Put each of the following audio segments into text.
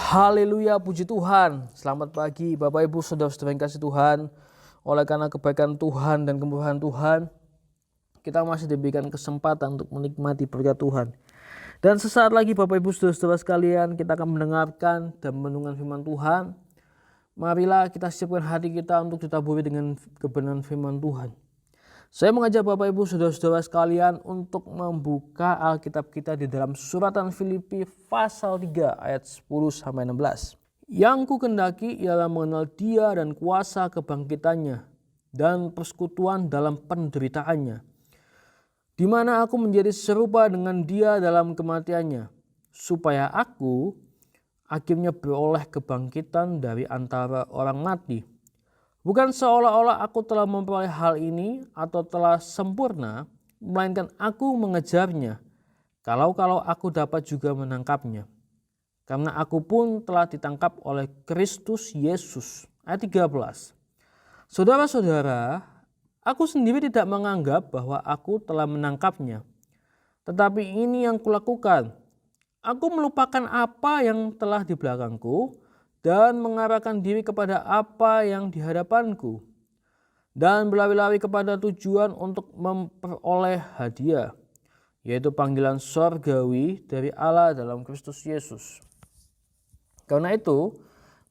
Haleluya, puji Tuhan. Selamat pagi Bapak Ibu Saudara-saudara yang kasih Tuhan. Oleh karena kebaikan Tuhan dan kemurahan Tuhan, kita masih diberikan kesempatan untuk menikmati berkat Tuhan. Dan sesaat lagi Bapak Ibu Saudara-saudara sekalian, kita akan mendengarkan dan mendengarkan firman Tuhan. Marilah kita siapkan hati kita untuk ditaburi dengan kebenaran firman Tuhan. Saya mengajak Bapak Ibu Saudara-saudara sekalian untuk membuka Alkitab kita di dalam suratan Filipi pasal 3 ayat 10-16. Yang ku kendaki ialah mengenal Dia dan kuasa kebangkitannya dan persekutuan dalam penderitaannya, di mana aku menjadi serupa dengan Dia dalam kematiannya, supaya aku akhirnya beroleh kebangkitan dari antara orang mati. Bukan seolah-olah aku telah memperoleh hal ini atau telah sempurna, melainkan aku mengejarnya, kalau aku dapat juga menangkapnya. Karena aku pun telah ditangkap oleh Kristus Yesus. Ayat 13. Saudara-saudara, aku sendiri tidak menganggap bahwa aku telah menangkapnya. Tetapi ini yang kulakukan. Aku melupakan apa yang telah di belakangku dan mengarahkan diri kepada apa yang di hadapanku, dan berlari-lari kepada tujuan untuk memperoleh hadiah, yaitu panggilan sorgawi dari Allah dalam Kristus Yesus. Karena itu,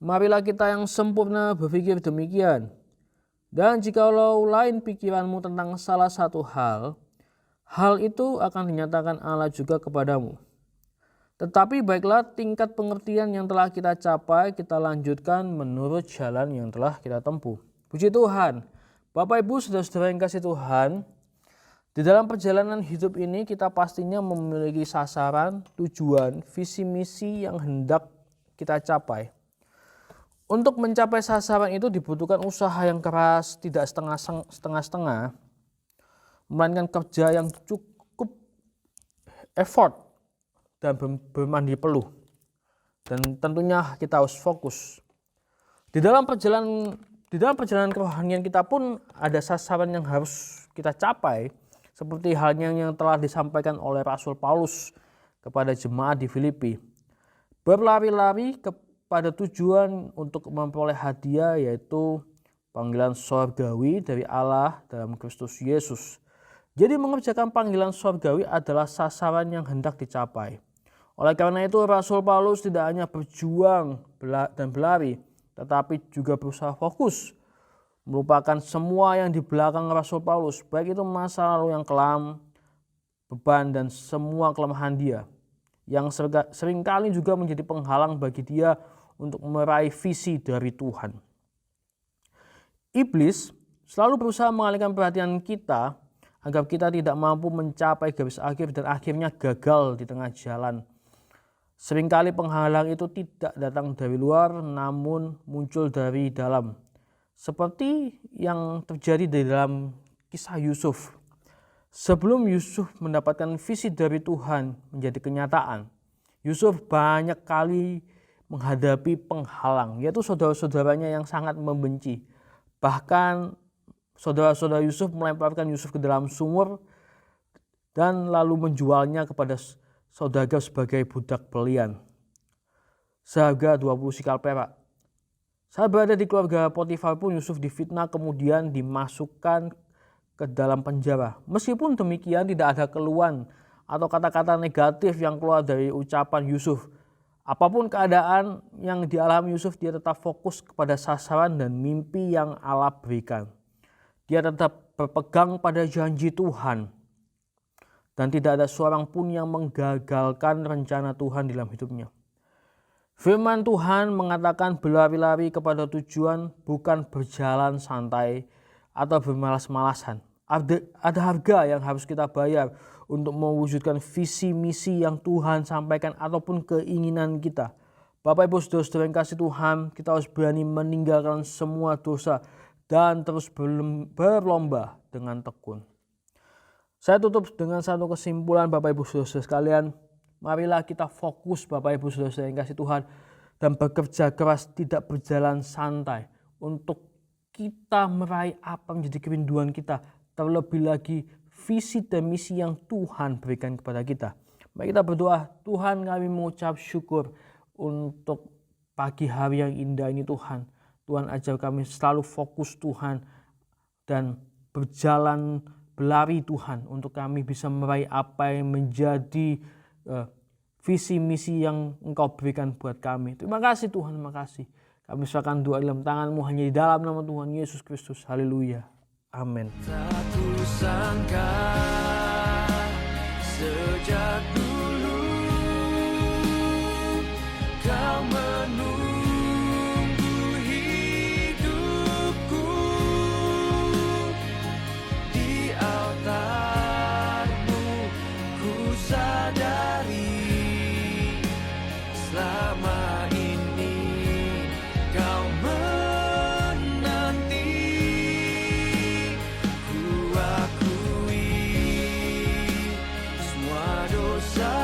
marilah kita yang sempurna berpikir demikian. Dan jikalau lain pikiranmu tentang salah satu hal itu akan dinyatakan Allah juga kepadamu. Tetapi baiklah, tingkat pengertian yang telah kita capai, kita lanjutkan menurut jalan yang telah kita tempuh. Puji Tuhan. Bapak Ibu saudara-saudara yang kasih Tuhan, di dalam perjalanan hidup ini kita pastinya memiliki sasaran, tujuan, visi misi yang hendak kita capai. Untuk mencapai sasaran itu dibutuhkan usaha yang keras, tidak setengah-setengah, melainkan kerja yang cukup effort dan bermandi peluh. Dan tentunya kita harus fokus. Di dalam perjalanan kerohanian kita pun ada sasaran yang harus kita capai, seperti halnya yang telah disampaikan oleh Rasul Paulus kepada jemaat di Filipi. Berlari-lari kepada tujuan untuk memperoleh hadiah, yaitu panggilan sorgawi dari Allah dalam Kristus Yesus. Jadi mengerjakan panggilan sorgawi adalah sasaran yang hendak dicapai. Oleh karena itu Rasul Paulus tidak hanya berjuang dan berlari, tetapi juga berusaha fokus, melupakan semua yang di belakang Rasul Paulus, baik itu masa lalu yang kelam, beban, dan semua kelemahan dia, yang seringkali juga menjadi penghalang bagi dia untuk meraih visi dari Tuhan. Iblis selalu berusaha mengalihkan perhatian kita agar kita tidak mampu mencapai garis akhir dan akhirnya gagal di tengah jalan. Seringkali penghalang itu tidak datang dari luar, namun muncul dari dalam. Seperti yang terjadi di dalam kisah Yusuf. Sebelum Yusuf mendapatkan visi dari Tuhan menjadi kenyataan, Yusuf banyak kali menghadapi penghalang, yaitu saudara-saudaranya yang sangat membenci. Bahkan saudara-saudara Yusuf melemparkan Yusuf ke dalam sumur dan lalu menjualnya kepada saudagar sebagai budak belian, seharga 20 sikal perak. Saat berada di keluarga Potifar pun Yusuf difitnah kemudian dimasukkan ke dalam penjara. Meskipun demikian tidak ada keluhan atau kata-kata negatif yang keluar dari ucapan Yusuf. Apapun keadaan yang dialami Yusuf, dia tetap fokus kepada sasaran dan mimpi yang Allah berikan. Dia tetap berpegang pada janji Tuhan. Dan tidak ada seorang pun yang menggagalkan rencana Tuhan dalam hidupnya. Firman Tuhan mengatakan berlari-lari kepada tujuan, bukan berjalan santai atau bermalas-malasan. Ada harga yang harus kita bayar untuk mewujudkan visi misi yang Tuhan sampaikan ataupun keinginan kita. Bapak Ibu saudara-saudara yang kasih Tuhan, kita harus berani meninggalkan semua dosa dan terus berlomba dengan tekun. Saya tutup dengan satu kesimpulan Bapak Ibu Saudara sekalian. Marilah kita fokus Bapak Ibu Saudara yang kasih Tuhan dan bekerja keras, tidak berjalan santai untuk kita meraih apa menjadi kerinduan kita. Terlebih lagi visi dan misi yang Tuhan berikan kepada kita. Mari kita berdoa. Tuhan, kami mengucap syukur untuk pagi hari yang indah ini Tuhan. Tuhan ajar kami selalu fokus Tuhan dan berlari Tuhan untuk kami bisa meraih apa yang menjadi visi misi yang Engkau berikan buat kami. Terima kasih Tuhan, terima kasih. Kami serahkan doa dalam tangan-Mu hanya di dalam nama Tuhan Yesus Kristus. Haleluya. Amin. Tak kusangka sejak dulu Kau menunggu hidupku di altar-Mu. Ku sadari selama ini Kau menanti. Ku akui semua dosa